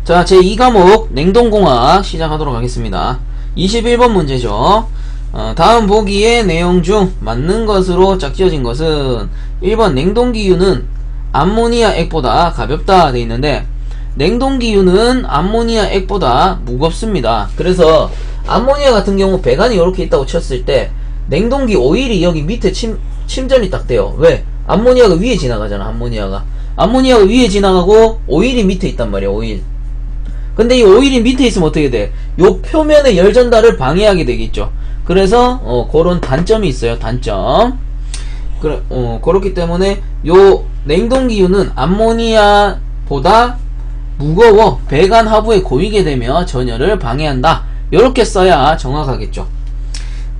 자, 제2과목 냉동공학 시작하도록 하겠습니다. 21번 문제죠. 다음 보기의 내용 중 맞는 것으로 짝지어진 것은 1번 냉동기유는 암모니아 액보다 가볍다 돼 있는데, 냉동기유는 암모니아 액보다 무겁습니다. 그래서 암모니아 같은 경우 배관이 이렇게 있다고 쳤을 때 냉동기 오일이 여기 밑에 침전이 딱 돼요. 왜? 암모니아가 위에 지나가잖아. 암모니아가 위에 지나가고 오일이 밑에 있단 말이야. 오일. 근데 이 오일이 밑에 있으면 어떻게 돼? 요 표면의 열 전달을 방해하게 되겠죠. 그래서 그런 단점이 있어요. 단점. 그렇기 때문에 요 냉동기유는 암모니아보다 무거워 배관 하부에 고이게 되며 전열을 방해한다. 요렇게 써야 정확하겠죠.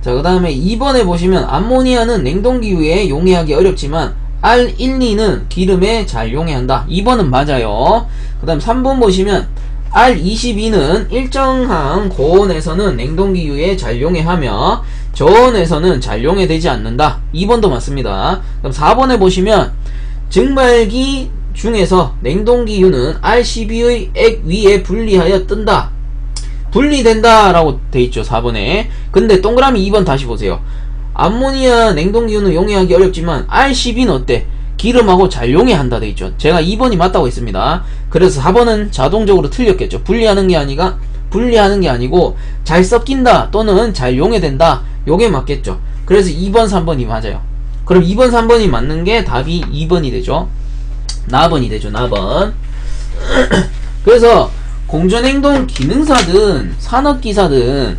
자, 그 다음에 2번에 보시면 암모니아는 냉동기유에 용해하기 어렵지만 R12는 기름에 잘 용해한다. 2번은 맞아요. 그 다음 3번 보시면 R22는 일정한 고온에서는 냉동기유에 잘 용해하며 저온에서는 잘 용해되지 않는다. 2번도 맞습니다. 그럼 4번에 보시면 증발기 중에서 냉동기유는 R12의 액 위에 분리하여 뜬다. 분리된다 라고 돼있죠. 4번에. 근데 동그라미 2번 다시 보세요. 암모니아 냉동기유는 용해하기 어렵지만 R12는 어때? 기름하고 잘 용해한다 돼있죠. 제가 2번이 맞다고 했습니다. 그래서 4번은 자동적으로 틀렸겠죠. 분리하는 게 아니고 잘 섞인다 또는 잘 용해된다, 요게 맞겠죠. 그래서 2번 3번이 맞아요. 그럼 2번 3번이 맞는 게 답이 2번이 되죠. 나번이 되죠. 나번. 그래서 공전행동 기능사든 산업기사든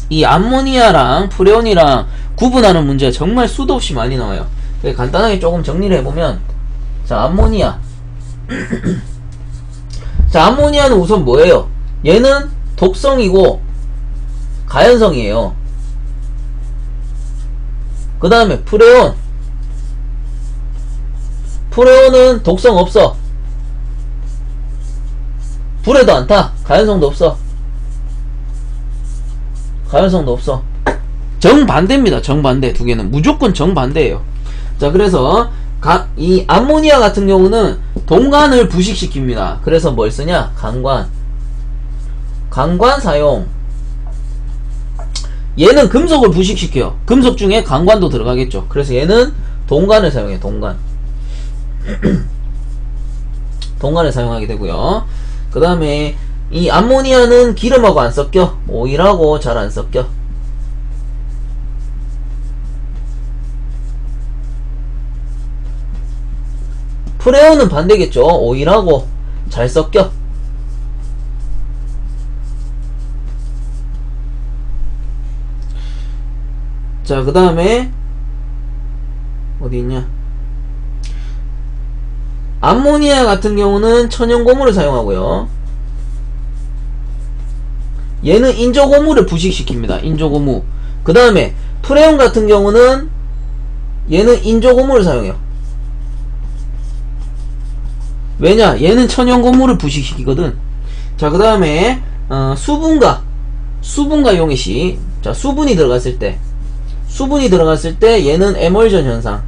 이 암모니아랑 프레온이랑 구분하는 문제가 정말 수도 없이 많이 나와요. 간단하게 조금 정리를 해보면, 자, 암모니아. 자, 암모니아는 우선 뭐예요? 얘는 독성이고 가연성이에요. 그 다음에 프레온은 독성 없어. 불에도 안 타. 가연성도 없어. 정반대입니다. 정반대. 두 개는 무조건 정반대예요. 자, 그래서 이 암모니아 같은 경우는 동관을 부식시킵니다. 그래서 뭘 쓰냐? 강관 사용. 얘는 금속을 부식시켜요. 금속 중에 강관도 들어가겠죠. 그래서 얘는 동관을 사용해요. 동관을 사용하게 되고요. 그 다음에 이 암모니아는 기름하고 안 섞여. 오일하고 잘 안 섞여. 프레온은 반대겠죠. 오일하고 잘 섞여. 자, 그 다음에 어디 있냐? 암모니아 같은 경우는 천연고무를 사용하고요. 얘는 인조고무를 부식시킵니다. 인조고무. 그 다음에 프레온 같은 경우는 얘는 인조고무를 사용해요. 왜냐? 얘는 천연고무를 부식시키거든. 자, 그 다음에 수분과 용해시. 자, 수분이 들어갔을 때 얘는 에멀전 현상.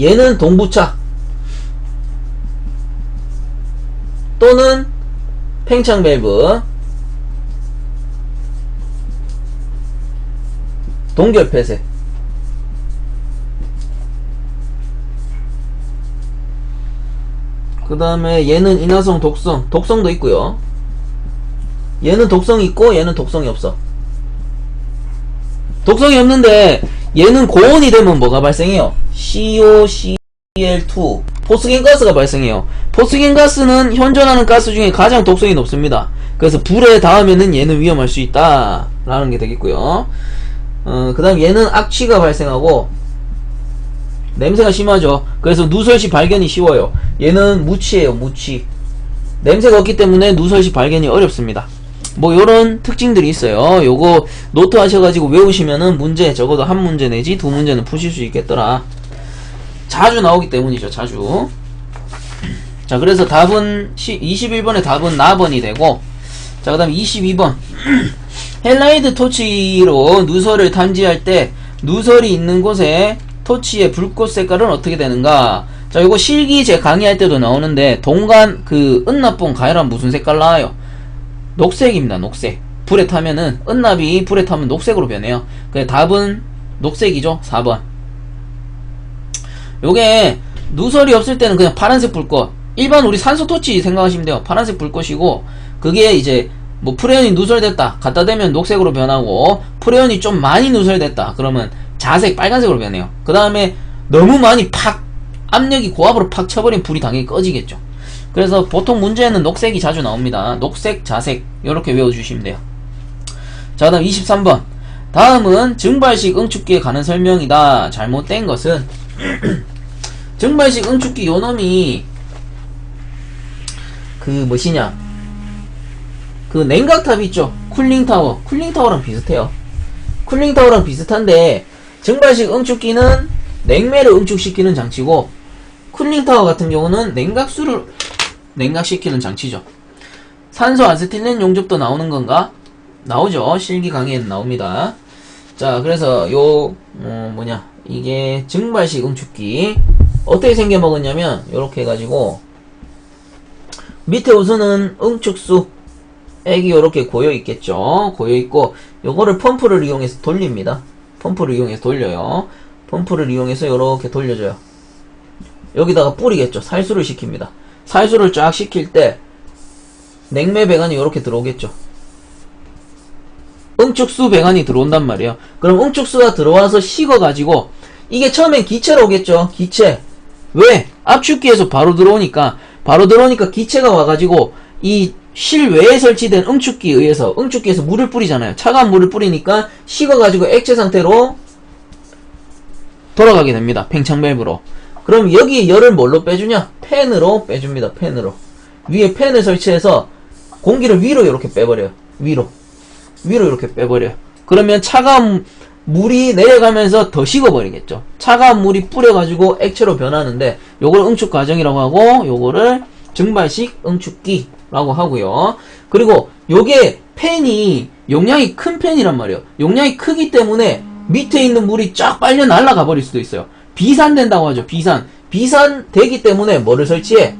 얘는 동부착 또는 팽창 밸브, 동결 폐쇄. 그 다음에 얘는 인화성, 독성도 있고요. 얘는 독성이 있고 얘는 독성이 없어. 독성이 없는데 얘는 고온이 되면 뭐가 발생해요? COCl2 포스겐가스가 발생해요. 포스겐가스는 현존하는 가스 중에 가장 독성이 높습니다. 그래서 불에 닿으면은 얘는 위험할 수 있다 라는 게 되겠고요. 그 다음 얘는 악취가 발생하고 냄새가 심하죠. 그래서 누설시 발견이 쉬워요. 얘는 무취예요. 무취. 냄새가 없기 때문에 누설시 발견이 어렵습니다. 뭐 요런 특징들이 있어요. 요거 노트 하셔가지고 외우시면은 문제 적어도 한 문제 내지 두 문제는 푸실 수 있겠더라. 자주 나오기 때문이죠. 자주. 자, 그래서 답은 21번의 답은 나번이 되고, 자, 그 다음 22번 헬라이드 토치로 누설을 탐지할 때 누설이 있는 곳에 토치의 불꽃 색깔은 어떻게 되는가? 자, 요거 실기 제 강의할 때도 나오는데, 동간 그 은납봉 가열하면 무슨 색깔 나와요? 녹색입니다. 녹색. 불에 타면은, 은납이 불에 타면 녹색으로 변해요. 그래서 답은 녹색이죠. 4번. 요게 누설이 없을 때는 그냥 파란색 불꽃, 일반 우리 산소 토치 생각하시면 돼요. 파란색 불꽃이고, 그게 이제 뭐 프레온이 누설됐다 갖다 대면 녹색으로 변하고, 프레온이 좀 많이 누설됐다 그러면 자색 빨간색으로 변해요. 그 다음에 너무 많이 팍 압력이 고압으로 팍 쳐버리면 불이 당연히 꺼지겠죠. 그래서 보통 문제에는 녹색이 자주 나옵니다. 녹색, 자색 이렇게 외워주시면 돼요. 자, 그다음 23번. 다음은 증발식 응축기에 관한 설명이다. 잘못된 것은 증발식 응축기 요놈이 그 뭐시냐, 그 냉각탑 있죠. 쿨링타워. 쿨링타워랑 비슷해요. 쿨링타워랑 비슷한데, 증발식 응축기는 냉매를 응축시키는 장치고, 쿨링타워 같은 경우는 냉각수를 냉각시키는 장치죠. 산소 아세틸렌 용접도 나오는 건가? 나오죠. 실기 강의에는 나옵니다. 자, 그래서 이게 증발식 응축기 어떻게 생겨 먹었냐면, 요렇게 해가지고 밑에 우선은 응축수 액이 요렇게 고여있겠죠. 고여있고, 요거를 펌프를 이용해서 돌립니다. 펌프를 이용해서 돌려요. 펌프를 이용해서 요렇게 돌려줘요. 여기다가 뿌리겠죠. 살수를 시킵니다. 살수를 쫙 시킬 때 냉매 배관이 요렇게 들어오겠죠. 응축수 배관이 들어온단 말이에요. 그럼 응축수가 들어와서 식어가지고, 이게 처음엔 기체로 오겠죠. 기체. 왜? 압축기에서 바로 들어오니까 기체가 와가지고 이 실외에 설치된 응축기에 의해서, 응축기에서 물을 뿌리잖아요. 차가운 물을 뿌리니까 식어가지고 액체 상태로 돌아가게 됩니다. 팽창 밸브로. 그럼 여기 열을 뭘로 빼주냐? 팬으로 빼줍니다. 팬으로. 위에 팬을 설치해서 공기를 위로 이렇게 빼버려요. 위로 이렇게 빼버려요. 그러면 차가운 물이 내려가면서 더 식어버리겠죠. 차가운 물이 뿌려가지고 액체로 변하는데, 요걸 응축 과정이라고 하고, 요거를 증발식 응축기라고 하고요. 그리고 요게 팬이 용량이 큰 팬이란 말이에요. 용량이 크기 때문에 밑에 있는 물이 쫙 빨려 날아가 버릴 수도 있어요. 비산된다고 하죠. 비산되기 때문에 뭐를 설치해?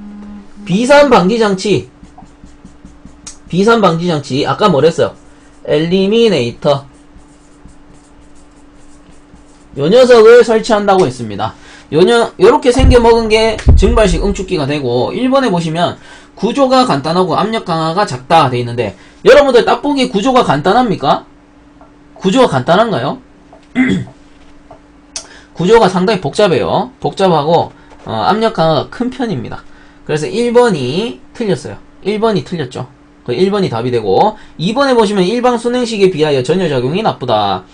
비산방지장치. 아까 뭐랬어요? 엘리미네이터. 요 녀석을 설치한다고 했습니다. 요렇게 생겨먹은 게 증발식 응축기가 되고, 1번에 보시면 구조가 간단하고 압력 강화가 작다 돼 있는데, 여러분들 딱 보기 구조가 간단합니까? 구조가 간단한가요? 구조가 상당히 복잡해요. 복잡하고 압력 강화가 큰 편입니다. 그래서 1번이 틀렸어요. 1번이 틀렸죠. 1번이 답이 되고, 2번에 보시면 일반 순행식에 비하여 전열작용이 나쁘다.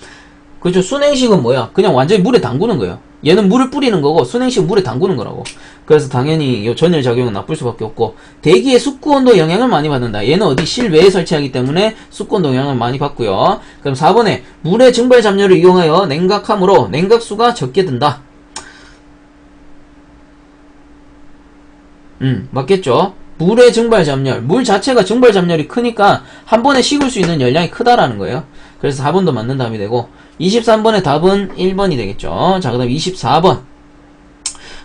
그렇죠. 순행식은 뭐야? 그냥 완전히 물에 담그는 거예요. 얘는 물을 뿌리는 거고, 순행식은 물에 담그는 거라고. 그래서 당연히 이 전열작용은 나쁠 수밖에 없고, 대기의 숙구온도 영향을 많이 받는다. 얘는 어디 실외에 설치하기 때문에 숙구온도 영향을 많이 받고요. 그럼 4번에 물의 증발 잡열을 이용하여 냉각함으로 냉각수가 적게 든다. 맞겠죠? 물의 증발 잡열, 물 자체가 증발 잡열이 크니까 한 번에 식을 수 있는 열량이 크다라는 거예요. 그래서 4번도 맞는 답이 되고, 23번의 답은 1번이 되겠죠. 자, 그 다음 24번.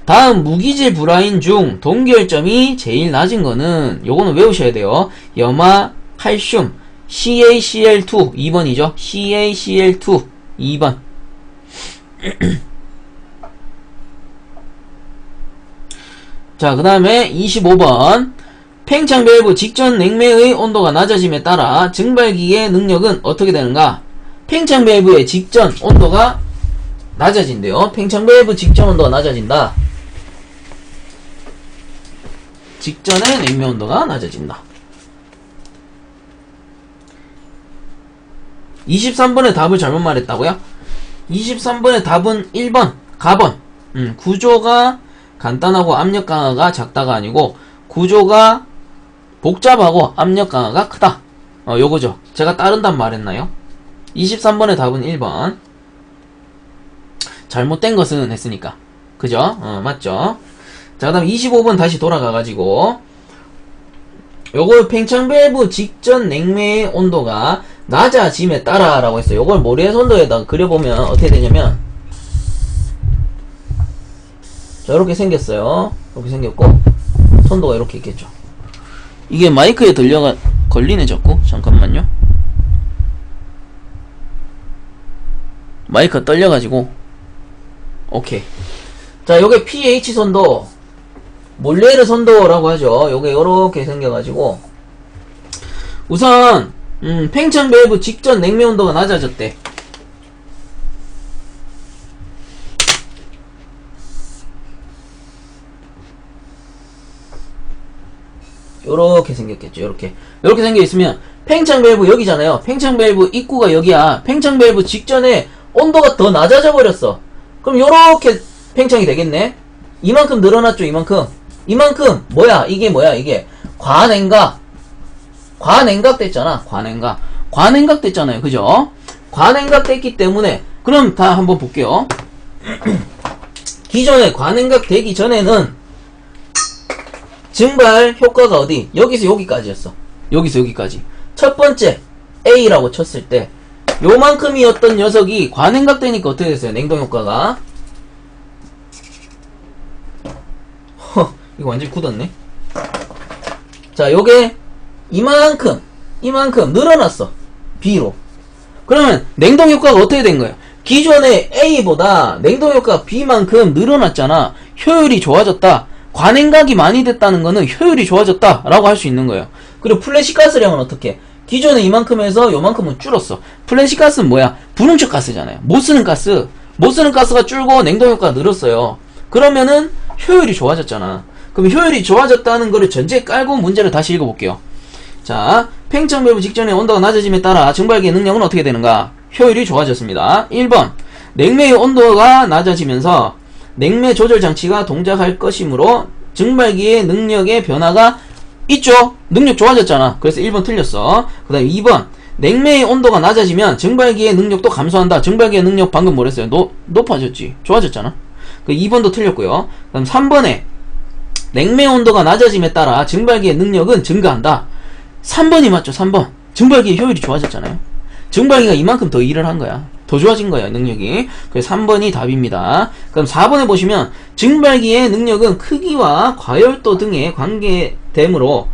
다음 무기질 브라인 중 동결점이 제일 낮은 거는, 요거는 외우셔야 돼요. 염화, 칼슘, CaCl2 2번이죠. CaCl2 2번. 자, 그 다음에 25번. 팽창 밸브 직전 냉매의 온도가 낮아짐에 따라 증발기의 능력은 어떻게 되는가? 팽창 밸브의 직전 온도가 낮아진대요. 팽창 밸브 직전 온도가 낮아진다. 직전의 냉매 온도가 낮아진다. 23번의 답을 잘못 말했다고요? 23번의 답은 1번, 가번. 구조가 간단하고 압력 강화가 작다가 아니고, 구조가 복잡하고 압력 강화가 크다. 요거죠. 제가 다른 답 말했나요? 23번의 답은 1번. 잘못된 것은 했으니까. 그죠? 맞죠? 자, 그 다음 25번 다시 돌아가가지고, 요걸 팽창 밸브 직전 냉매의 온도가 낮아짐에 따라 라고 했어요. 요걸 모래의 선도에다가 그려보면 어떻게 되냐면, 자, 이렇게 생겼어요. 이렇게 생겼고, 선도가 이렇게 있겠죠. 이게 마이크에 걸리네, 자꾸. 잠깐만요. 마이크가 떨려가지고. 오케이. 자, 요게 pH 선도, 몰레르 선도라고 하죠. 요게 요렇게 생겨가지고. 우선, 팽창 밸브 직전 냉매 온도가 낮아졌대. 요렇게 생겼겠죠. 요렇게 생겨 있으면 팽창 밸브 여기잖아요. 팽창 밸브 입구가 여기야. 팽창 밸브 직전에 온도가 더 낮아져 버렸어. 그럼 요렇게 팽창이 되겠네. 이만큼 늘어났죠. 이만큼 뭐야? 이게 과냉각 됐잖아. 과냉각 됐잖아요. 그죠? 과냉각 됐기 때문에, 그럼 다 한번 볼게요. 기존에 과냉각 되기 전에는 증발 효과가 어디? 여기서 여기까지였어. 여기서 여기까지. 첫 번째 A라고 쳤을 때 요만큼이었던 녀석이 과냉각 되니까 어떻게 됐어요? 냉동 효과가. 이거 완전히 굳었네. 자, 요게 이만큼 늘어났어. B로. 그러면 냉동 효과가 어떻게 된 거야? 기존의 A보다 냉동 효과가 B만큼 늘어났잖아. 효율이 좋아졌다. 과냉각이 많이 됐다는 거는 효율이 좋아졌다 라고 할 수 있는 거예요. 그리고 플래시가스량은 어떻게? 기존에 이만큼에서 요만큼은 줄었어. 플래시가스는 뭐야? 불응축 가스잖아요. 못쓰는 가스가 줄고 냉동 효과가 늘었어요. 그러면은 효율이 좋아졌잖아. 그럼 효율이 좋아졌다는 거를 전제 깔고 문제를 다시 읽어볼게요. 자, 팽창 밸브 직전에 온도가 낮아짐에 따라 증발기의 능력은 어떻게 되는가? 효율이 좋아졌습니다. 1번, 냉매의 온도가 낮아지면서 냉매 조절 장치가 동작할 것이므로 증발기의 능력의 변화가 있죠? 능력 좋아졌잖아. 그래서 1번 틀렸어. 그 다음에 2번, 냉매의 온도가 낮아지면 증발기의 능력도 감소한다. 증발기의 능력 방금 뭐랬어요? 높아졌지. 좋아졌잖아. 그 2번도 틀렸고요. 그 다음 3번에 냉매 온도가 낮아짐에 따라 증발기의 능력은 증가한다. 3번이 맞죠. 3번. 증발기의 효율이 좋아졌잖아요. 증발기가 이만큼 더 일을 한 거야. 더 좋아진 거야, 능력이. 그래서 3번이 답입니다. 그럼 4번에 보시면 증발기의 능력은 크기와 과열도 등에 관계되므로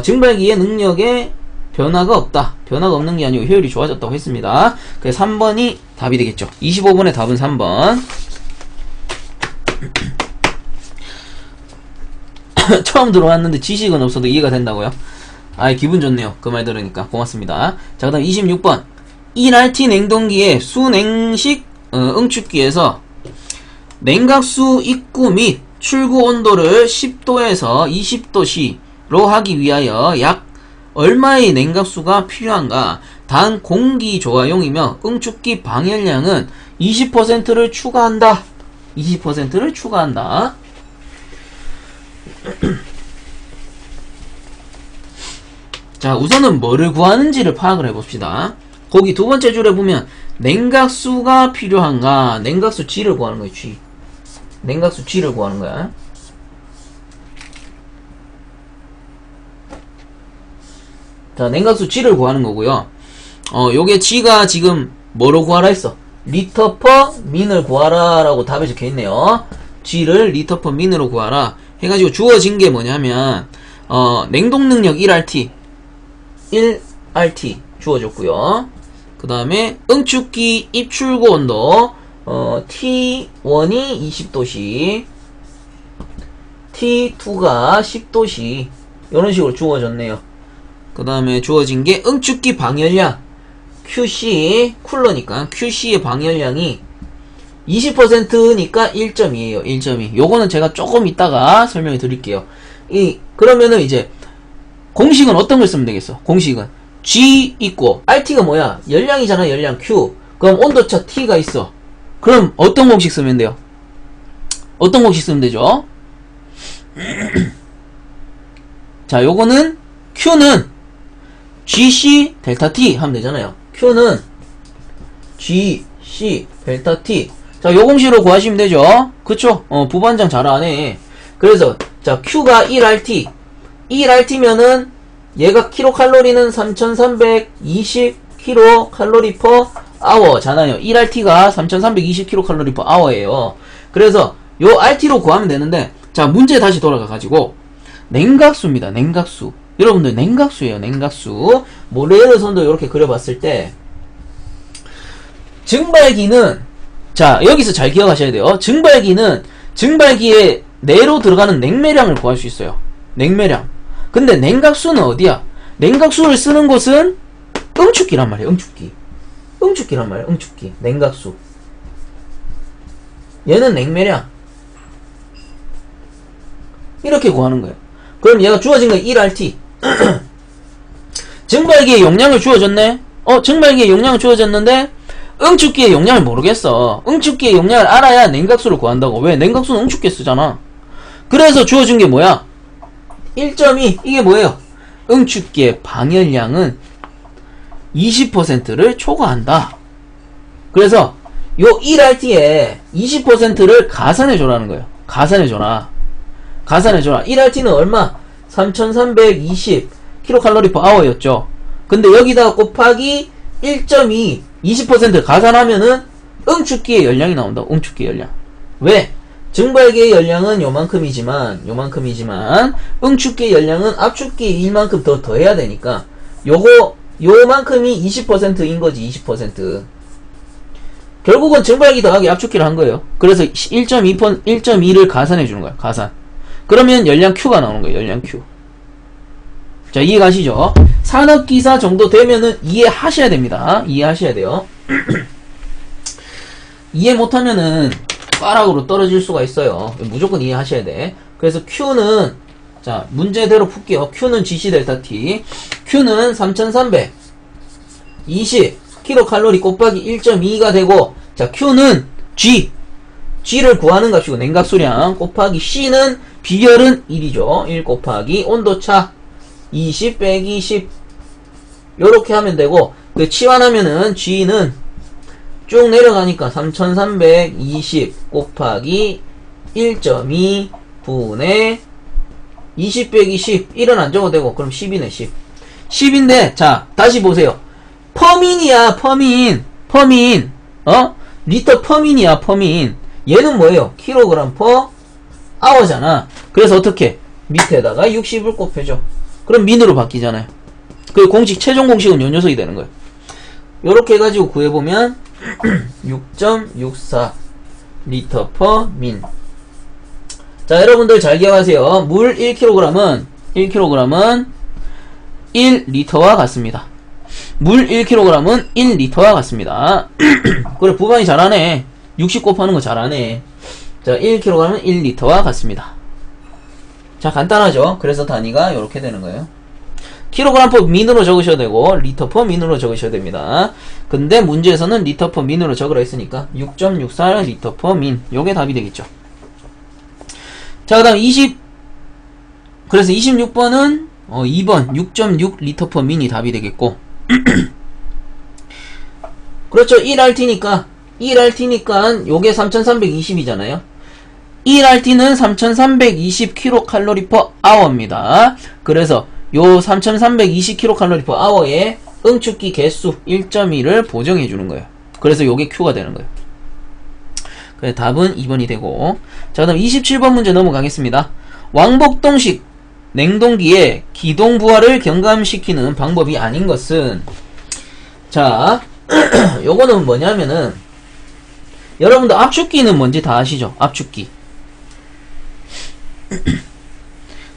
증발기의 능력에 변화가 없다. 변화가 없는 게 아니고 효율이 좋아졌다고 했습니다. 그래서 3번이 답이 되겠죠. 25번의 답은 3번. 처음 들어왔는데 지식은 없어도 이해가 된다고요? 아이, 기분 좋네요. 그 말 들으니까. 고맙습니다. 자, 그 다음 26번. 1RT 냉동기의 수냉식 응축기에서 냉각수 입구 및 출구 온도를 10도에서 20도씨로 하기 위하여 약 얼마의 냉각수가 필요한가? 단 공기 조화용이며 응축기 방열량은 20%를 추가한다. 20%를 추가한다. 자, 우선은 뭐를 구하는지를 파악을 해봅시다. 거기 두 번째 줄에 보면 냉각수가 필요한가? 냉각수 G를 구하는 거예요. G. 냉각수 G를 구하는 거야. 자, 냉각수 G를 구하는 거고요. 요게 G가 지금 뭐로 구하라 했어? 리터 퍼 민을 구하라 라고 답에 적혀있네요. G를 리터 퍼 민으로 구하라 해가지고 주어진 게 뭐냐면 냉동능력 1RT 주어졌고요. 그 다음에 응축기 입출구 온도 T1이 20도씨, T2가 10도씨 이런 식으로 주어졌네요. 그 다음에 주어진 게 응축기 방열량 QC, 쿨러니까 QC의 방열량이 20%니까 1.2에요. 1.2. 요거는 제가 조금 이따가 설명해 드릴게요. 그러면은 이제 공식은 어떤 걸 쓰면 되겠어? 공식은 G 있고 RT가 뭐야? 열량이잖아. 열량 Q. 그럼 온도차 T가 있어. 그럼 어떤 공식 쓰면 돼요? 어떤 공식 쓰면 되죠? 자, 요거는 Q는 GC 델타 T 하면 되잖아요. Q는 GC 델타 T. 자, 요 공식으로 구하시면 되죠. 그쵸? 부반장 잘하네. 그래서 자, Q가 1RT 1RT면은 얘가 킬로칼로리는 3320 킬로칼로리 퍼 아워 잖아요. 1RT가 3320 킬로칼로리 퍼 아워예요. 그래서 요 RT로 구하면 되는데, 자, 문제 다시 돌아가가지고, 냉각수입니다. 냉각수. 여러분들, 냉각수예요. 냉각수. 뭐, 레일선도 이렇게 그려봤을 때, 증발기는, 자, 여기서 잘 기억하셔야 돼요. 증발기에 내로 들어가는 냉매량을 구할 수 있어요. 냉매량. 근데 냉각수는 어디야? 냉각수를 쓰는 곳은 응축기란 말이에요. 응축기. 응축기란 말이에요. 응축기. 냉각수. 얘는 냉매량. 이렇게 구하는 거예요. 그럼 얘가 주어진 건 1RT. 증발기에 용량을 주어졌네? 증발기에 용량을 주어졌는데, 응축기의 용량을 모르겠어. 응축기의 용량을 알아야 냉각수를 구한다고. 왜? 냉각수는 응축기에 쓰잖아. 그래서 주어진 게 뭐야? 1.2. 이게 뭐예요? 응축기의 방열량은 20%를 초과한다. 그래서 요 1RT에 20%를 가산해줘라는 거예요. 가산해줘라. 1RT는 얼마? 3320 kcal/h였죠. 근데 여기다가 곱하기 1.2 20% 가산하면은 응축기의 열량이 나온다. 응축기의 열량. 왜? 증발기의 열량은 요만큼이지만 응축기의 열량은 압축기의 일만큼 더 더해야 되니까 요만큼이 20%인 거지. 20%. 결국은 증발기 더하기 압축기를 한 거예요. 그래서 1.2를 가산해 주는 거야. 가산. 그러면 열량 Q가 나오는 거예요. 열량 Q. 자, 이해가시죠? 산업기사 정도 되면은 이해하셔야 됩니다. 이해하셔야 돼요. 이해 못하면은 빠락으로 떨어질 수가 있어요. 무조건 이해하셔야 돼. 그래서 Q는, 자, 문제대로 풀게요. Q는 GC 델타 T. Q는 3320 kcal 곱하기 1.2가 되고, 자, Q는 G를 구하는 값이고, 냉각수량 곱하기 C는 비열은 1이죠. 1 곱하기 온도차 20 빼기 10 요렇게 하면 되고, 그 치환하면은 G는 쭉 내려가니까 3320 곱하기 1.2 분의 20 빼기 10 1은 안 적어도 되고, 그럼 10이네. 10인데 자, 다시 보세요. 퍼민이야. 퍼민 리터 퍼민이야. 퍼민. 얘는 뭐예요? 킬로그램 퍼 아워잖아. 그래서 어떻게? 밑에다가 60을 곱해줘. 그럼 민으로 바뀌잖아요. 그 최종 공식은 요 녀석이 되는 거예요. 요렇게 해가지고 구해보면 6.64 리터 퍼 민. 자, 여러분들 잘 기억하세요. 물 1kg은 1리터와 같습니다. 물 1kg은 1리터와 같습니다. 그래, 부반이 잘하네. 60 곱하는 거 잘하네. 자, 1kg은 1리터와 같습니다. 자, 간단하죠? 그래서 단위가 이렇게 되는 거예요. 킬로그램 퍼 민으로 적으셔도 되고, 리터 퍼 민으로 적으셔도 됩니다. 근데 문제에서는 리터 퍼 민으로 적으라 했으니까 6.64 리터 퍼 민. 요게 답이 되겠죠. 자, 그 다음 그래서 26번은 2번 6.6 리터 퍼 민이 답이 되겠고 그렇죠. 1RT니까 요게 3320이잖아요. 1RT는 3320 kcal/h입니다. 그래서 요 3320 kcal/h에 응축기 개수 1.2를 보정해 주는 거예요. 그래서 요게 Q가 되는 거예요. 그래서 답은 2번이 되고, 자, 그다음 27번 문제 넘어가겠습니다. 왕복동식 냉동기에 기동 부하를 경감시키는 방법이 아닌 것은, 자, 요거는 뭐냐면은, 여러분들 압축기는 뭔지 다 아시죠? 압축기.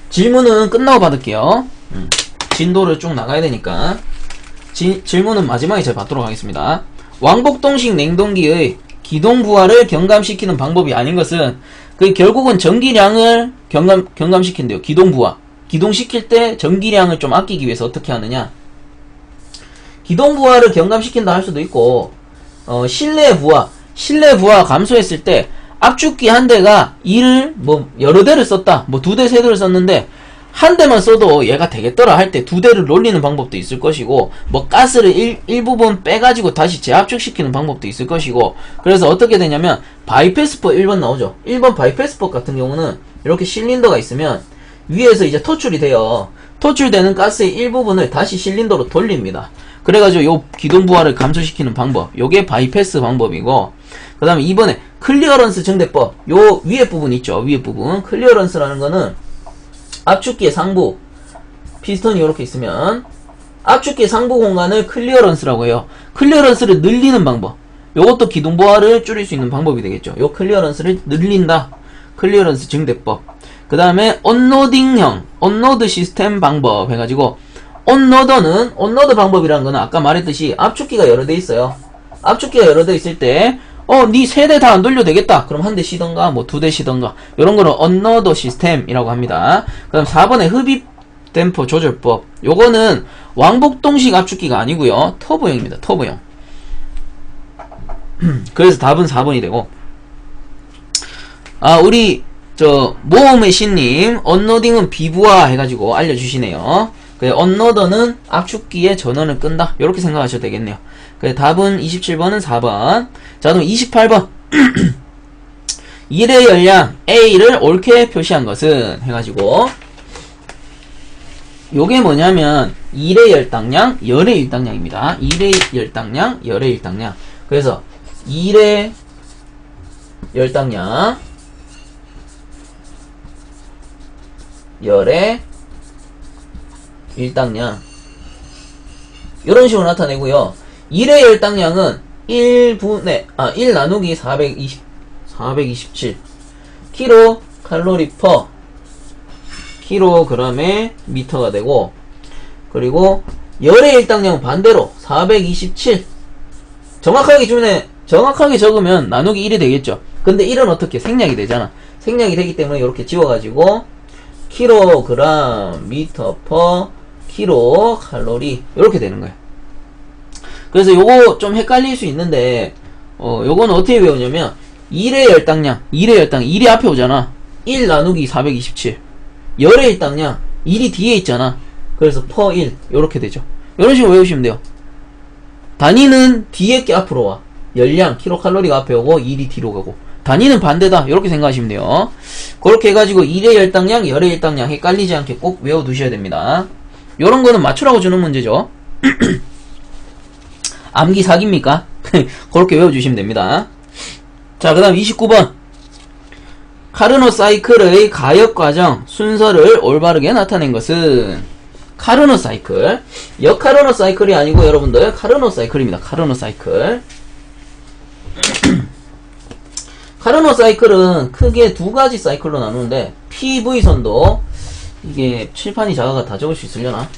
질문은 끝나고 받을게요. 진도를 쭉 나가야 되니까. 질문은 마지막에 제가 받도록 하겠습니다. 왕복동식 냉동기의 기동 부하를 경감시키는 방법이 아닌 것은, 결국은 전기량을 경감시킨대요. 기동 부하. 기동시킬 때 전기량을 좀 아끼기 위해서 어떻게 하느냐. 기동 부하를 경감시킨다 할 수도 있고, 실내 부하 감소했을 때 압축기 한 대가 여러 대를 썼다. 두 대, 세 대를 썼는데 한 대만 써도 얘가 되겠더라 할 때 두 대를 놀리는 방법도 있을 것이고, 가스를 일부분 빼가지고 다시 재압축시키는 방법도 있을 것이고, 그래서 어떻게 되냐면 바이패스법 1번 나오죠. 1번 바이패스법 같은 경우는 이렇게 실린더가 있으면 위에서 이제 토출이 돼요. 토출되는 가스의 일부분을 다시 실린더로 돌립니다. 그래가지고 요 기동 부하를 감소시키는 방법, 요게 바이패스 방법이고, 그 다음에 이번에 클리어런스 증대법. 요 위에 부분 있죠. 위에 부분. 클리어런스라는 거는 압축기의 상부. 피스톤이 이렇게 있으면 압축기 상부 공간을 클리어런스라고 해요. 클리어런스를 늘리는 방법. 요것도 기둥보화를 줄일 수 있는 방법이 되겠죠. 요 클리어런스를 늘린다. 클리어런스 증대법. 그 다음에 언로딩형, 언로드 시스템 방법 해가지고 언로드 방법이라는 거는 아까 말했듯이 압축기가 여러 대 있어요. 압축기가 여러 대 있을 때 니 세 대 다 안 돌려도 되겠다. 그럼 한 대 쉬던가 뭐 두 대 쉬던가 요런 거는 언로드 시스템이라고 합니다. 그 다음 4번에 흡입 댐퍼 조절법. 요거는 왕복동식 압축기가 아니고요. 터보형입니다. 터보형. 그래서 답은 4번이 되고, 우리 모험의 신님 언로딩은 비부화 해가지고 알려주시네요. 언로더는 압축기의 전원을 끈다. 이렇게 생각하셔도 되겠네요. 답은 27번은 4번. 자, 그럼 28번. 1의 열량 A를 옳게 표시한 것은 해가지고, 요게 뭐냐면 1의 열당량, 열의 일당량입니다. 1의 열당량, 열의 일당량. 그래서 1의 열당량, 열의 일당량, 이런 식으로 나타내고요. 1의 열당량은 1 나누기 427 킬로 칼로리 퍼 킬로그램의 미터가 되고, 그리고 열의 일당량은 반대로 427 정확하게 적으면 나누기 1이 되겠죠. 근데 1은 어떻게 생략이 되잖아. 생략이 되기 때문에 이렇게 지워가지고 킬로그램 미터 퍼 킬로 칼로리 이렇게 되는 거예요. 그래서 요거 좀 헷갈릴 수 있는데 요거는 어떻게 외우냐면 1의 열당량 1이 앞에 오잖아. 1 나누기 427 열의 일당량 1이 뒤에 있잖아. 그래서 퍼 1 요렇게 되죠. 이런 식으로 외우시면 돼요. 단위는 뒤에 게 앞으로 와. 열량 킬로칼로리가 앞에 오고 1이 뒤로 가고, 단위는 반대다. 이렇게 생각하시면 돼요. 그렇게 해가지고 1의 열당량, 열의 일당량 헷갈리지 않게 꼭 외워두셔야 됩니다. 요런 거는 맞추라고 주는 문제죠. 암기 사기입니까? 그렇게 외워주시면 됩니다. 자, 그 다음 29번. 카르노 사이클의 가역 과정 순서를 올바르게 나타낸 것은 카르노 사이클. 역카르노 사이클이 아니고 여러분들 카르노 사이클입니다. 카르노 사이클. 카르노 사이클은 크게 두 가지 사이클로 나누는데, PV선도 이게 칠판이 작아가 다 적을 수 있으려나?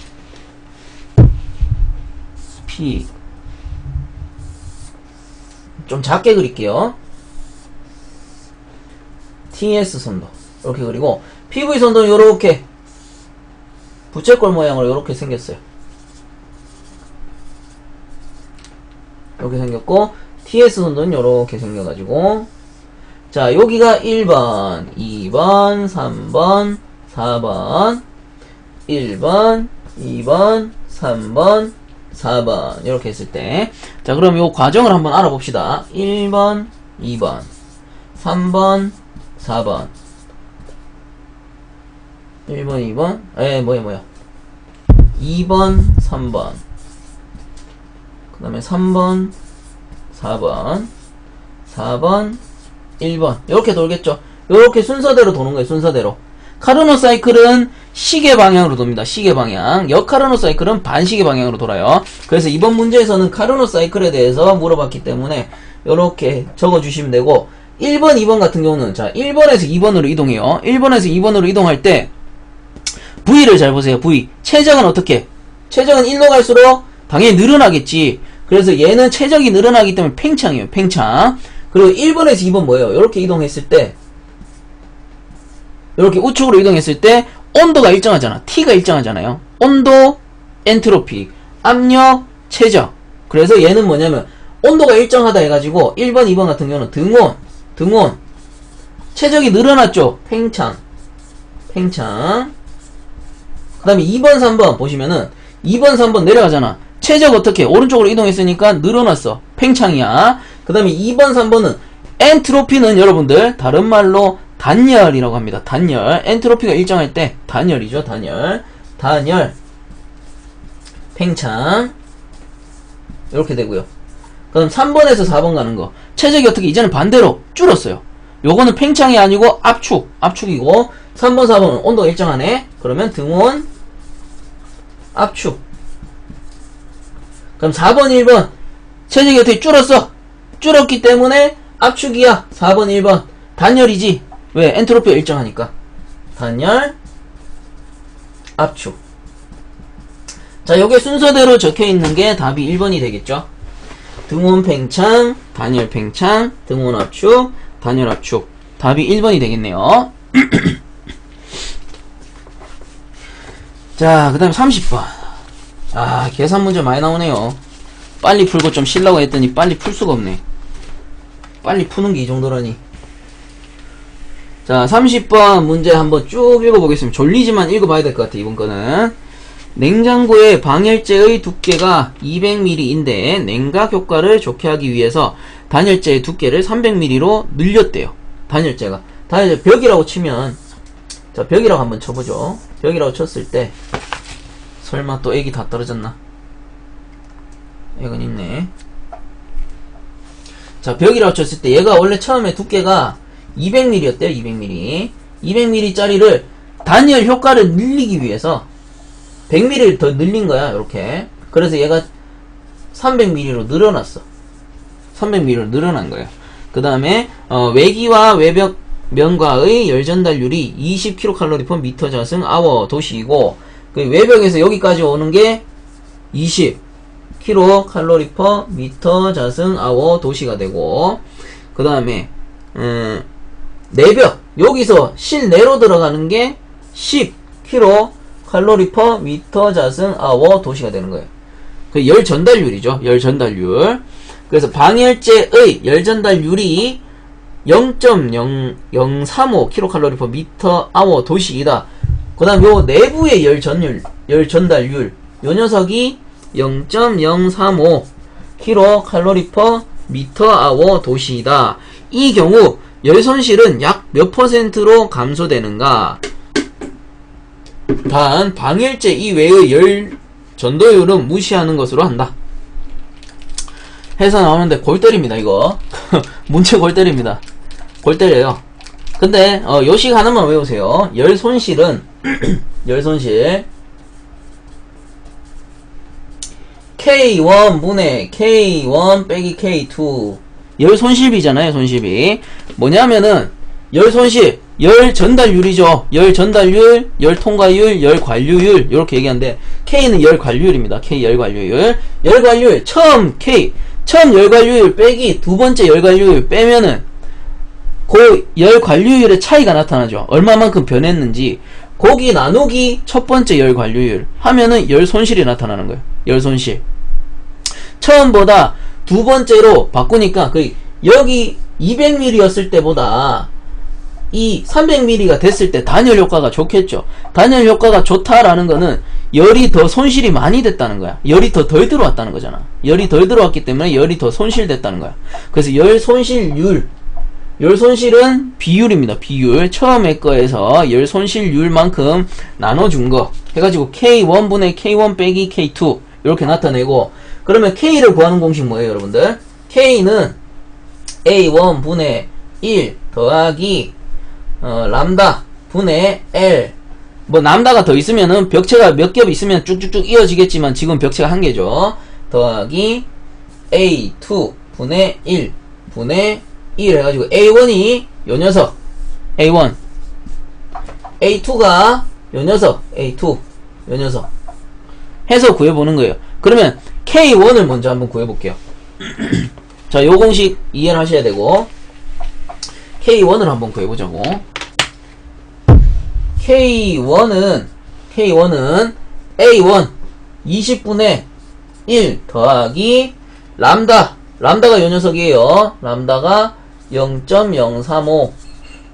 좀 작게 그릴게요. TS선도 이렇게 그리고, PV선도는 요렇게 부채꼴 모양으로 요렇게 생겼어요. 이렇게 생겼고, TS선도는 요렇게 생겨가지고, 자, 여기가 1번, 2번, 3번, 4번, 1번, 2번, 3번, 4번 이렇게 했을 때, 자, 그럼 요 과정을 한번 알아봅시다. 1번, 2번, 3번, 4번, 1번, 2번, 2번, 3번, 그 다음에 3번, 4번, 4번, 1번 이렇게 돌겠죠. 이렇게 순서대로 도는 거예요. 순서대로. 카르노 사이클은 시계 방향으로 돕니다. 시계 방향. 역카르노 사이클은 반시계 방향으로 돌아요. 그래서 이번 문제에서는 카르노 사이클에 대해서 물어봤기 때문에 이렇게 적어주시면 되고, 1번, 2번 같은 경우는, 자, 1번에서 2번으로 이동해요. 1번에서 2번으로 이동할 때 V를 잘 보세요. V. 최적은 어떻게? 최적은 1로 갈수록 당연히 늘어나겠지. 그래서 얘는 최적이 늘어나기 때문에 팽창이에요. 팽창. 그리고 1번에서 2번 뭐예요? 이렇게 이동했을 때, 이렇게 우측으로 이동했을 때 온도가 일정하잖아. T가 일정하잖아요. 온도, 엔트로피, 압력, 최적. 그래서 얘는 뭐냐면 온도가 일정하다 해가지고 1번, 2번 같은 경우는 등온. 최적이 늘어났죠. 팽창. 그 다음에 2번, 3번 보시면은 2번, 3번 내려가잖아. 최적 어떻게? 오른쪽으로 이동했으니까 늘어났어. 팽창이야. 그 다음에 2번, 3번은 엔트로피는 여러분들 다른 말로 단열이라고 합니다. 단열. 엔트로피가 일정할 때 단열이죠. 단열. 팽창. 이렇게 되고요. 그럼 3번에서 4번 가는 거. 최적이 어떻게 이제는 반대로 줄었어요. 요거는 팽창이 아니고 압축이고 3번, 4번은 온도가 일정하네. 그러면 등온 압축. 그럼 4번, 1번 최적이 어떻게 줄었어? 줄었기 때문에 압축이야. 4번, 1번 단열이지. 왜? 엔트로피가 일정하니까. 단열 압축. 자, 요게 순서대로 적혀있는 게 답이 1번이 되겠죠. 등온 팽창, 단열 팽창, 등온 압축, 단열 압축. 답이 1번이 되겠네요. 자, 그 다음에 30번. 아, 계산 문제 많이 나오네요. 빨리 풀고 좀 쉬려고 했더니 빨리 풀 수가 없네. 빨리 푸는 게 이 정도라니. 자, 30번 문제 한번 쭉 읽어보겠습니다. 졸리지만 읽어봐야 될 것 같아, 이번 거는. 냉장고의 방열재의 두께가 200mm인데 냉각 효과를 좋게 하기 위해서 단열재의 두께를 300mm로 늘렸대요. 단열재 벽이라고 치면, 자, 벽이라고 한번 쳐보죠. 벽이라고 쳤을 때 설마 또 액이 다 떨어졌나? 액은 있네. 자, 벽이라고 쳤을 때 얘가 원래 처음에 두께가 200mm였대요. 200mm 200mm짜리를 단열 효과를 늘리기 위해서 100mm를 더 늘린 거야. 이렇게. 그래서 얘가 300mm로 늘어났어. 300mm로 늘어난 거예요. 그 다음에 외기와 외벽 면과의 열 전달률이 20kcal/m 자승 아워 도시이고, 그 외벽에서 여기까지 오는 게 20kcal/m 자승 아워 도시가 되고, 그 다음에 내벽 여기서 실내로 들어가는 게 10kcal/m 자승 아워 도시가 되는 거예요. 그 열 전달률이죠. 열 전달률. 그래서 방열재의 열 전달률이 0.0035kcal/m 도시이다. 그 다음 요 내부의 열 전달률 요 녀석이 0.035kcal/m 도시이다. 이 경우 열 손실은 약 몇 %로 감소되는가? 단 방열재 이외의 열 전도율은 무시하는 것으로 한다. 해서 나오는데 골 때립니다, 이거. 문제 골 때립니다. 골 때려요. 근데 요식 하나만 외우세요. 열 손실은 열 손실 K1 분의 K1 빼기 K2 열 손실비잖아요. 손실비 뭐냐면은 열 손실 열 전달률이죠. 열 전달률, 열 통과율, 열 관류율 이렇게 얘기하는데 K는 열 관류율입니다. K 열 관류율. 열 관류율 처음 열 관류율 빼기 두 번째 열 관류율 빼면은 그 열 관류율의 차이가 나타나죠. 얼마만큼 변했는지. 거기 나누기 첫 번째 열 관류율 하면은 열 손실이 나타나는 거예요. 열 손실. 처음보다 두 번째로 바꾸니까 여기 200mm였을 때보다 이 300mm가 됐을 때 단열 효과가 좋겠죠. 단열 효과가 좋다라는 거는 열이 더 손실이 많이 됐다는 거야. 열이 덜 들어왔다는 거잖아. 열이 덜 들어왔기 때문에 열이 더 손실됐다는 거야. 그래서 열 손실률, 열 손실은 비율입니다. 비율. 처음에 거에서 열 손실률만큼 나눠준 거 해가지고 K1 분의 K1 빼기 K2 이렇게 나타내고, 그러면 K를 구하는 공식 뭐예요, 여러분들? K는 A1 분의 1 더하기 람다 분의 L. 뭐 람다가 더 있으면은 벽체가 몇 겹 있으면 쭉쭉쭉 이어지겠지만 지금 벽체가 한 개죠. 더하기 A2 분의 1 분의 1 해가지고 A1이 요 녀석 A1, A2가 요 녀석 A2, 요 녀석 해서 구해보는 거예요. 그러면 K1을 먼저 한번 구해볼게요. 자, 요 공식 이해를 하셔야 되고 K1을 한번 구해보자고. K1은 A1 20분의 1 더하기 람다가 요 녀석이에요. 람다가 0.035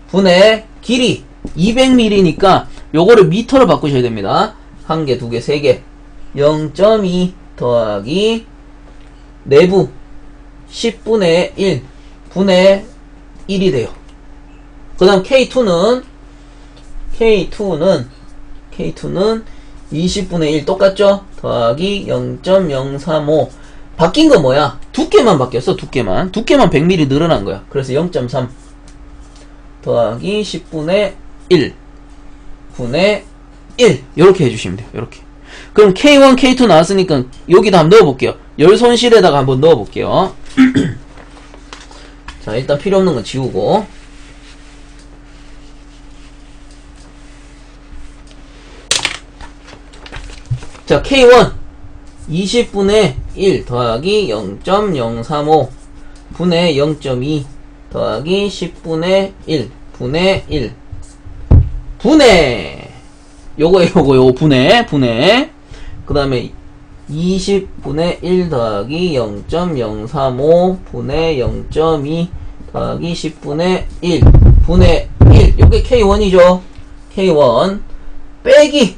분의 길이 200mm니까 요거를 미터로 바꾸셔야 됩니다. 한 개, 두 개, 세 개. 0.2 더하기 내부 10분의 1 분의 1이 돼요. 그 다음 K2는 20분의 1 똑같죠? 더하기 0.035 바뀐 건 뭐야? 두께만 바뀌었어. 두께만 100mm 늘어난 거야. 그래서 0.3 더하기 10분의 1 분의 1 요렇게 해주시면 돼요. 요렇게. 그럼 K1, K2 나왔으니까 여기다 한번 넣어볼게요. 열 손실에다가 한번 넣어볼게요. 자, 일단 필요 없는 건 지우고. 자, K1 20분의 1 더하기 0.035 분의 0.2 더하기 10분의 1 분의 1 분의 요거 분의 그 다음에 20분의 1 더하기 0.035 분의 0.2 더하기 10분의 1 분의 1 요게 K1이죠. K1 빼기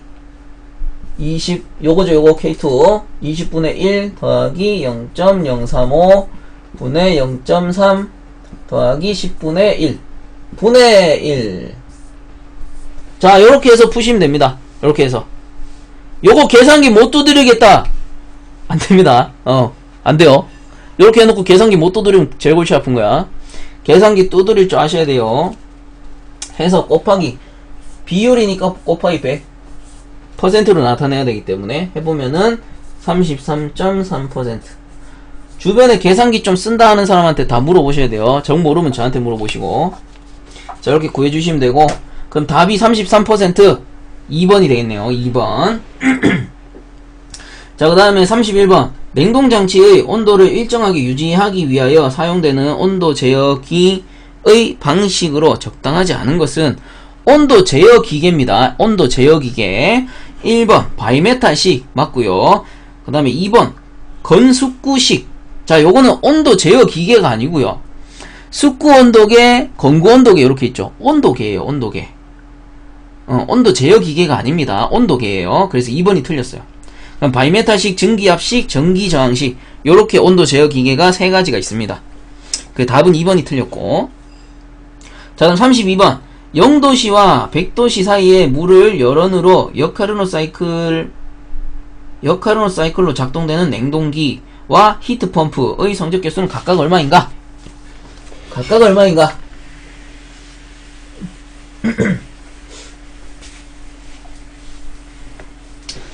20 요거 K2 20분의 1 더하기 0.035 분의 0.3 더하기 10분의 1 분의 1. 자, 요렇게 해서 푸시면 됩니다. 요렇게 해서 요거 계산기 못 두드리겠다 안됩니다. 안돼요. 요렇게 해놓고 계산기 못 두드리면 제일 골치 아픈 거야. 계산기 두드릴 줄 아셔야 돼요. 해서 곱하기 비율이니까 곱하기 100 퍼센트로 나타내야 되기 때문에 해보면은 33.3%. 주변에 계산기 좀 쓴다 하는 사람한테 다 물어보셔야 돼요. 정 모르면 저한테 물어보시고. 자, 이렇게 구해주시면 되고, 그럼 답이 33% 2번이 되겠네요. 2번. 자, 그 다음에 31번. 냉동장치의 온도를 일정하게 유지하기 위하여 사용되는 온도 제어기의 방식으로 적당하지 않은 것은 온도 제어 기계입니다. 온도 제어 기계. 1번 바이메탈식 맞고요. 그 다음에 2번 건숙구식. 자, 요거는 온도 제어 기계가 아니고요. 숙구 온도계, 건구 온도계 이렇게 있죠. 온도계예요. 온도계. 온도 제어 기계가 아닙니다. 온도계예요. 그래서 2번이 틀렸어요. 그럼 바이메탈식, 증기압식, 전기 저항식 요렇게 온도 제어 기계가 세 가지가 있습니다. 그 답은 2번이 틀렸고. 자, 그럼 32번. 0도씨와 100도씨 사이에 물을 열원으로 역카르노 사이클로 작동되는 냉동기와 히트펌프의 성적 개수는 각각 얼마인가? 각각 얼마인가?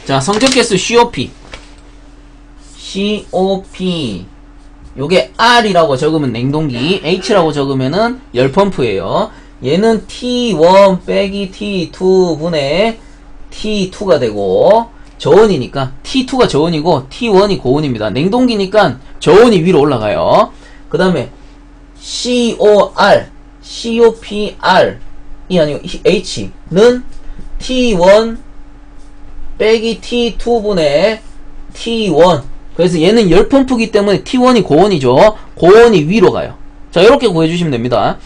자, 성적 개수 COP 요게 R이라고 적으면 냉동기, H라고 적으면은 열펌프예요. 얘는 T1 빼기 T2 분의 T2가 되고, 저온이니까 T2가 저온이고 T1이 고온입니다. 냉동기니까 저온이 위로 올라가요. 그 다음에 COPR이 아니고 H는 T1 빼기 T2 분의 T1. 그래서 얘는 열펌프기 때문에 T1이 고온이죠. 고온이 위로 가요. 자, 이렇게 구해주시면 됩니다.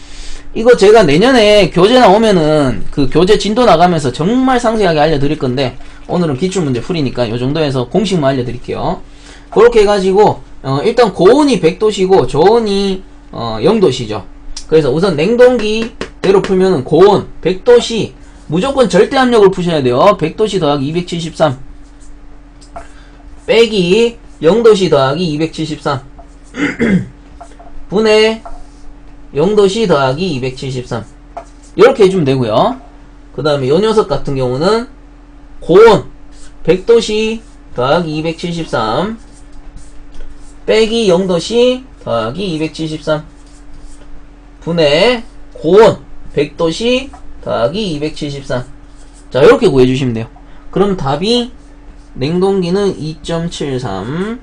이거 제가 내년에 교재 나오면은 그 교재 진도 나가면서 정말 상세하게 알려드릴 건데, 오늘은 기출문제 풀이니까 요 정도에서 공식만 알려드릴게요. 그렇게 해가지고 일단 고온이 100도씨고 저온이 0도씨죠. 그래서 우선 냉동기대로 풀면은 고온 100도씨 무조건 절대압력을 푸셔야 돼요. 100도씨 더하기 273 빼기 0도씨 더하기 273 분의 0도씨 더하기 273 이렇게 해주면 되고요. 그 다음에 요 녀석 같은 경우는 고온 100도씨 더하기 273 빼기 0도씨 더하기 273 분의 고온 100도씨 더하기 273. 자, 이렇게 구해주시면 돼요. 그럼 답이 냉동기는 2.73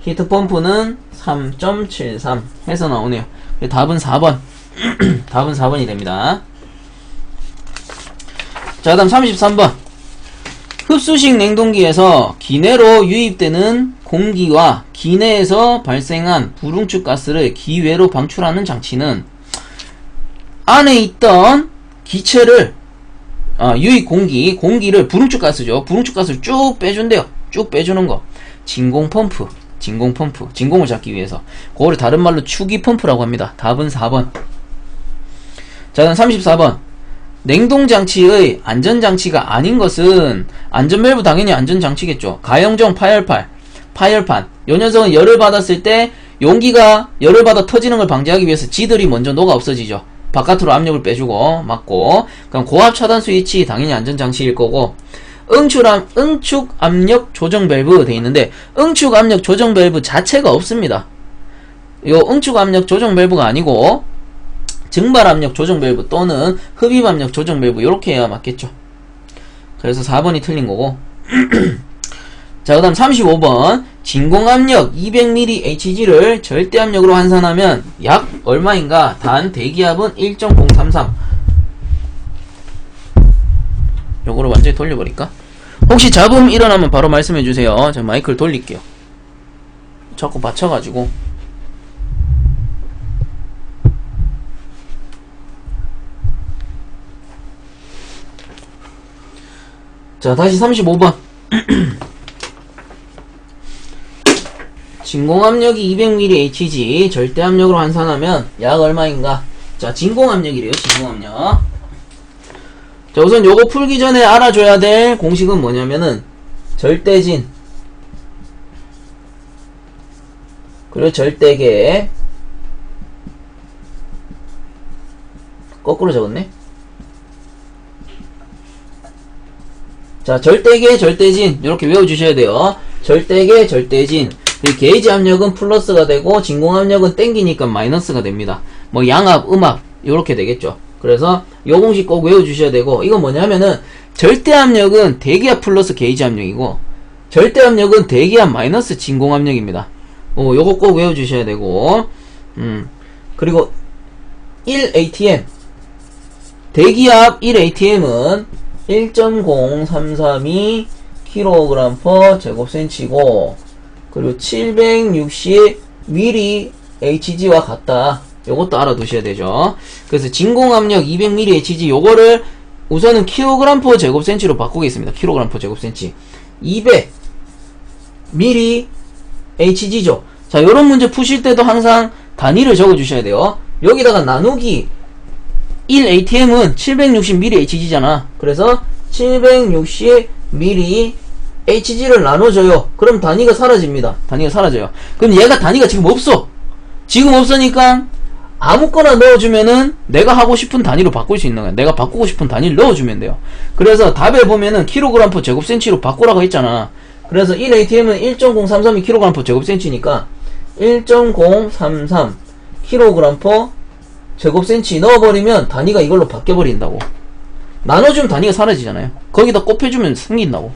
히트펌프는 3.73 해서 나오네요. 답은 4번 답은 4번이 됩니다. 자, 그 다음 33번. 흡수식 냉동기에서 기내로 유입되는 공기와 기내에서 발생한 불응축 가스를 기외로 방출하는 장치는 안에 있던 기체를 유입 공기를 불응축 가스죠. 불응축 가스를 쭉 빼준대요. 쭉 빼주는 거. 진공펌프. 진공을 잡기 위해서. 그거를 다른 말로 추기펌프라고 합니다. 답은 4번. 자, 그럼 34번. 냉동장치의 안전장치가 아닌 것은, 안전밸브 당연히 안전장치겠죠. 가용정 818 파열판. 요 녀석은 열을 받았을 때 용기가 열을 받아 터지는 걸 방지하기 위해서 지들이 먼저 녹아 없어지죠. 바깥으로 압력을 빼주고 막고. 그럼 고압 차단 스위치 당연히 안전장치일 거고, 응축 압력 조정 밸브 돼 있는데 응축 압력 조정 밸브 자체가 없습니다. 요 응축 압력 조정 밸브가 아니고 증발 압력 조정 밸브 또는 흡입 압력 조정 밸브 요렇게 해야 맞겠죠. 그래서 4번이 틀린 거고. 자, 그 다음 35번 진공압력 200mHg를 절대압력으로 환산하면 약 얼마인가? 단 대기압은 1.033. 요거를 완전히 돌려버릴까? 혹시 잡음 일어나면 바로 말씀해주세요. 제가 마이크를 돌릴게요. 자꾸 받쳐가지고. 자, 다시 35번. 진공압력이 200mHg 절대압력으로 환산하면 약 얼마인가? 자, 진공압력이래요. 진공압력. 자, 우선 요거 풀기 전에 알아줘야 될 공식은 뭐냐면은 절대진 그리고 절대계. 거꾸로 적었네. 자, 절대계, 절대진 이렇게 외워주셔야 돼요. 절대계, 절대진. 이 게이지 압력은 플러스가 되고 진공압력은 땡기니까 마이너스가 됩니다. 뭐 양압, 음압 이렇게 되겠죠. 그래서 요 공식 꼭 외워주셔야 되고, 이건 뭐냐면은 절대압력은 대기압 플러스 게이지 압력이고 절대압력은 대기압 마이너스 진공압력입니다. 요거 꼭 외워주셔야 되고, 그리고 1atm 대기압 1atm은 1.0332 kg/제곱센치고 그리고 760mHg와 같다. 요것도 알아두셔야 되죠. 그래서 진공압력 200mHg 요거를 우선은 kg/제곱센치로 바꾸겠습니다. kg/제곱센치 200mHg죠. 자, 요런 문제 푸실 때도 항상 단위를 적어주셔야 돼요. 여기다가 나누기 1atm은 760mHg잖아. 그래서 760mHg를 나눠줘요. 그럼 단위가 사라집니다. 단위가 사라져요. 그럼 얘가 단위가 지금 없어. 지금 없으니까 아무거나 넣어주면은 내가 하고 싶은 단위로 바꿀 수 있는 거야. 내가 바꾸고 싶은 단위를 넣어주면 돼요. 그래서 답에 보면은 kg/제곱센치로 바꾸라고 했잖아. 그래서 1atm은 1.033이 kg/제곱센치니까 1.033 kg/제곱센치 넣어버리면 단위가 이걸로 바뀌어버린다고. 나눠주면 단위가 사라지잖아요. 거기다 곱해주면 생긴다고.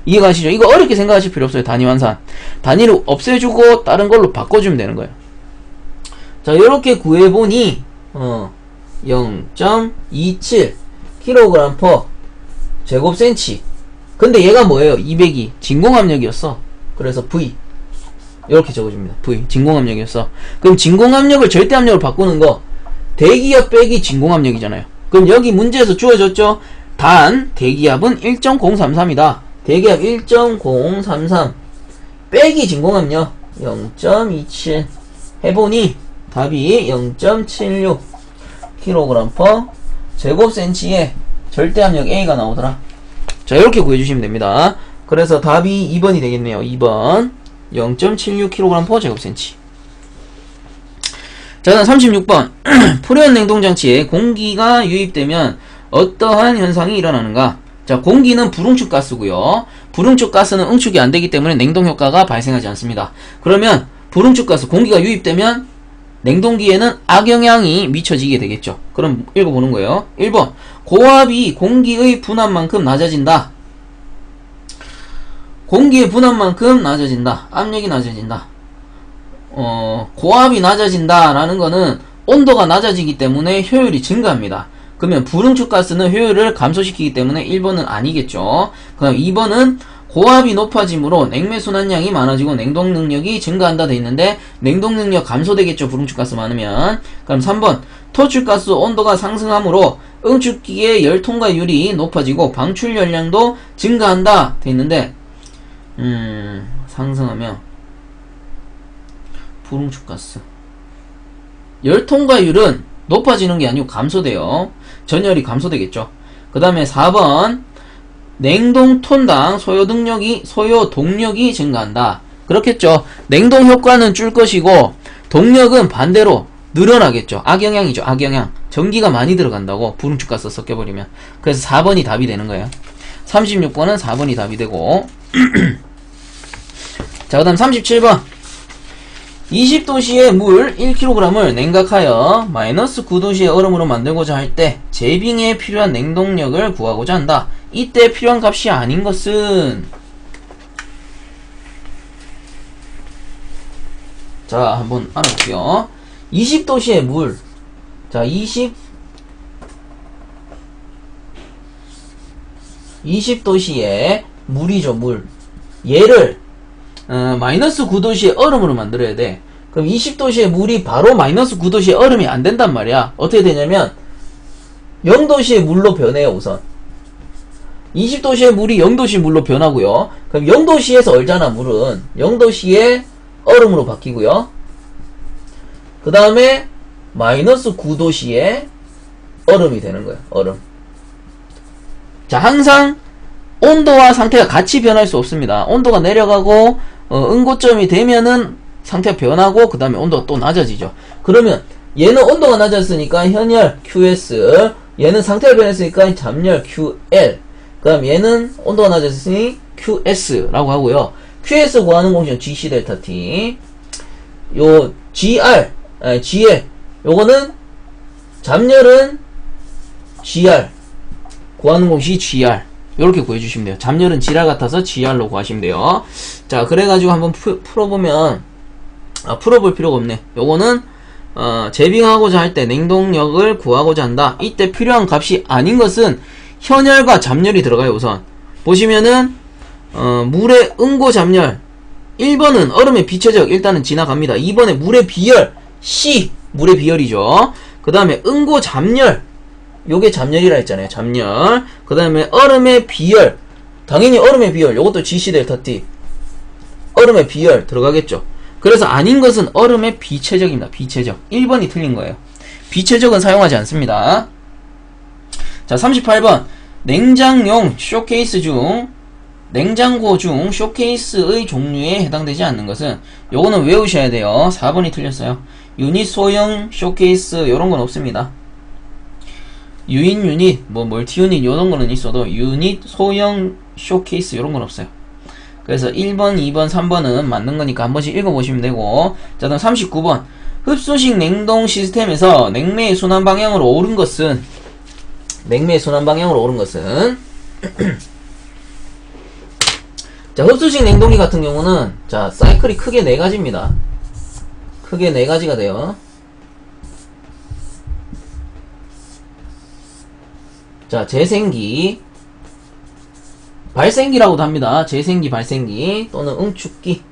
이해가 가시죠? 이거 어렵게 생각하실 필요 없어요. 단위 환산. 단위를 없애주고 다른 걸로 바꿔주면 되는 거예요. 자, 요렇게 구해보니 0.27 kg/제곱센치. 근데 얘가 뭐예요? 200이 진공압력이었어. 그래서 V 이렇게 적어줍니다. V 진공압력이었어. 그럼 진공압력을 절대압력으로 바꾸는 거 대기압 빼기 진공압력이잖아요. 그럼 여기 문제에서 주어졌죠? 단 대기압은 1.033이다. 대기압 1.033 빼기 진공압력 0.27 해보니 답이 0.76 kg/제곱센치에 절대압력 A가 나오더라. 자, 이렇게 구해주시면 됩니다. 그래서 답이 2번이 되겠네요. 2번 0.76 kg/제곱센치. 자, 다음 36번 프레온 냉동장치에 공기가 유입되면 어떠한 현상이 일어나는가? 자, 공기는 불응축 가스고요. 불응축 가스는 응축이 안 되기 때문에 냉동 효과가 발생하지 않습니다. 그러면 불응축 가스 공기가 유입되면 냉동기에는 악영향이 미쳐지게 되겠죠. 그럼 읽어보는 거예요. 1번 고압이 공기의 분압만큼 낮아진다. 공기의 분압만큼 낮아진다. 압력이 낮아진다. 고압이 낮아진다 라는 거는 온도가 낮아지기 때문에 효율이 증가합니다. 그러면 불응축 가스는 효율을 감소시키기 때문에 1번은 아니겠죠. 그럼 2번은 고압이 높아짐으로 냉매 순환량이 많아지고 냉동 능력이 증가한다 돼 있는데 냉동 능력 감소되겠죠. 불응축 가스 많으면. 그럼 3번 토출 가스 온도가 상승함으로 응축기의 열 통과율이 높아지고 방출 열량도 증가한다 돼 있는데 상승하면 불응축 가스 열 통과율은 높아지는 게 아니고 감소돼요. 전열이 감소되겠죠. 그 다음에 4번 냉동 톤당 소요 동력이 증가한다. 그렇겠죠. 냉동 효과는 줄 것이고 동력은 반대로 늘어나겠죠. 악영향이죠. 악영향. 전기가 많이 들어간다고, 불응축가스 섞여버리면. 그래서 4번이 답이 되는 거예요. 36번은 4번이 답이 되고 자, 그 다음 37번 20도씨의 물 1kg을 냉각하여 마이너스 9도씨의 얼음으로 만들고자 할 때 제빙에 필요한 냉동력을 구하고자 한다. 이때 필요한 값이 아닌 것은, 자, 한번 알아볼게요. 20도씨의 물, 자, 20도씨의 물이죠, 물. 얘를 마이너스 9도씨의 얼음으로 만들어야 돼. 그럼 20도씨의 물이 바로 마이너스 9도씨의 얼음이 안 된단 말이야. 어떻게 되냐면 0도씨의 물로 변해요. 우선 20도씨의 물이 0도씨 물로 변하고요. 그럼 0도씨에서 얼잖아. 물은 0도씨의 얼음으로 바뀌고요. 그 다음에 마이너스 9도씨의 얼음이 되는 거예요. 얼음. 자, 항상 온도와 상태가 같이 변할 수 없습니다. 온도가 내려가고 응고점이 되면은 상태가 변하고 그 다음에 온도가 또 낮아지죠. 그러면 얘는 온도가 낮았으니까 현열 QS, 얘는 상태가 변했으니까 잠열 QL, 그 다음 얘는 온도가 낮았으니 QS라고 하고요. QS 구하는 공식은 GC 델타 T. 요 GR, GL, 요거는 잠열은 GR 구하는 공식이 GR. 요렇게 구해주시면 돼요. 잠열은 GR 같아서 GR로 구하시면 돼요. 자, 그래가지고 한번 풀어보면, 풀어볼 필요가 없네. 요거는 제빙하고자 할 때 냉동력을 구하고자 한다. 이때 필요한 값이 아닌 것은 현열과 잠열이 들어가요. 우선 보시면은 물의 응고 잠열 1번은 얼음의 비체적, 일단은 지나갑니다. 2번에 물의 비열 C, 물의 비열이죠. 그 다음에 응고 잠열, 요게 잠열이라 했잖아요. 잠열. 그 다음에 얼음의 비열, 당연히 얼음의 비열, 요것도 GC 델타 T, 얼음의 비열 들어가겠죠. 그래서 아닌 것은 얼음의 비체적입니다. 비체적. 1번이 틀린 거예요. 비체적은 사용하지 않습니다. 자, 38번 냉장용 쇼케이스 중, 냉장고 중 쇼케이스의 종류에 해당되지 않는 것은, 요거는 외우셔야 돼요. 4번이 틀렸어요. 유닛 소형 쇼케이스 요런 건 없습니다. 유닛, 뭐 멀티 유닛 요런 거는 있어도 유닛 소형 쇼케이스 요런 건 없어요. 그래서 1번, 2번, 3번은 맞는 거니까 한 번씩 읽어보시면 되고. 자, 다음 39번 흡수식 냉동 시스템에서 냉매의 순환 방향으로 오른 것은, 냉매의 순환 방향으로 오른 것은 자, 흡수식 냉동기 같은 경우는, 자, 사이클이 크게 4가지입니다. 크게 4가지가 돼요. 자, 재생기, 발생기라고도 합니다. 재생기, 발생기, 또는 응축기,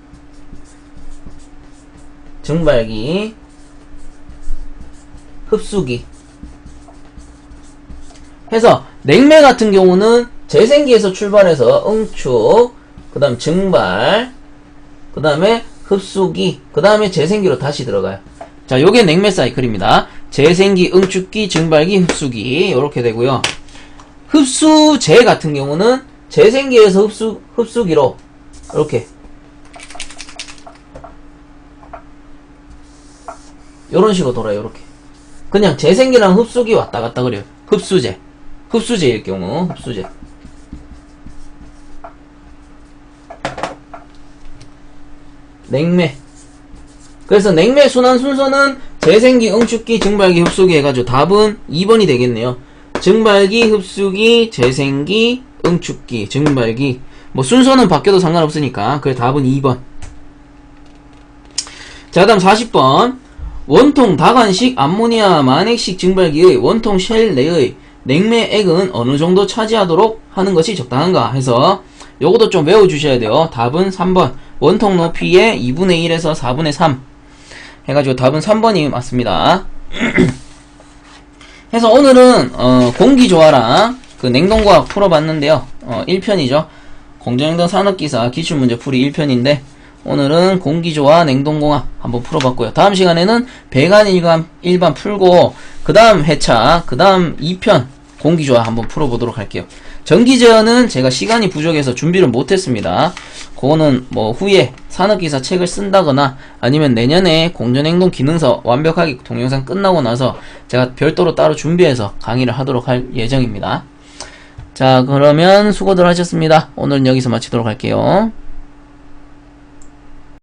증발기, 흡수기 해서, 냉매 같은 경우는 재생기에서 출발해서 응축, 그 다음 증발, 그 다음에 흡수기, 그 다음에 재생기로 다시 들어가요. 자, 요게 냉매 사이클입니다. 재생기, 응축기, 증발기, 흡수기 요렇게 되고요. 흡수제 같은 경우는 재생기에서 흡수기로 이렇게 요런 식으로 돌아요. 요렇게 그냥 재생기랑 흡수기 왔다 갔다 그래요. 흡수제일 경우 흡수제. 냉매. 그래서 냉매 순환 순서는 재생기, 응축기, 증발기, 흡수기 해가지고 답은 2번이 되겠네요. 증발기, 흡수기, 재생기, 응축기, 증발기. 뭐 순서는 바뀌어도 상관없으니까. 그래 답은 2번. 자, 다음 40번. 원통 다관식 암모니아 만액식 증발기의 원통 쉘 내의 냉매액은 어느 정도 차지하도록 하는 것이 적당한가 해서 요것도 좀 외워주셔야 돼요. 답은 3번. 원통 높이의 2분의 1에서 4분의 3 해가지고 답은 3번이 맞습니다. 그래서 오늘은 공기조화랑 그 냉동과학 풀어봤는데요. 1편이죠. 공정행동 산업기사 기출문제 풀이 1편인데 오늘은 공기조화 냉동공학 한번 풀어봤고요. 다음 시간에는 배관 일반 풀고 그 다음 회차, 그 다음 2편 공기조화 한번 풀어보도록 할게요. 전기제어는 제가 시간이 부족해서 준비를 못했습니다. 그거는 뭐 후에 산업기사 책을 쓴다거나 아니면 내년에 공전행동 기능서 완벽하게 동영상 끝나고 나서 제가 별도로 따로 준비해서 강의를 하도록 할 예정입니다. 자, 그러면 수고들 하셨습니다. 오늘은 여기서 마치도록 할게요.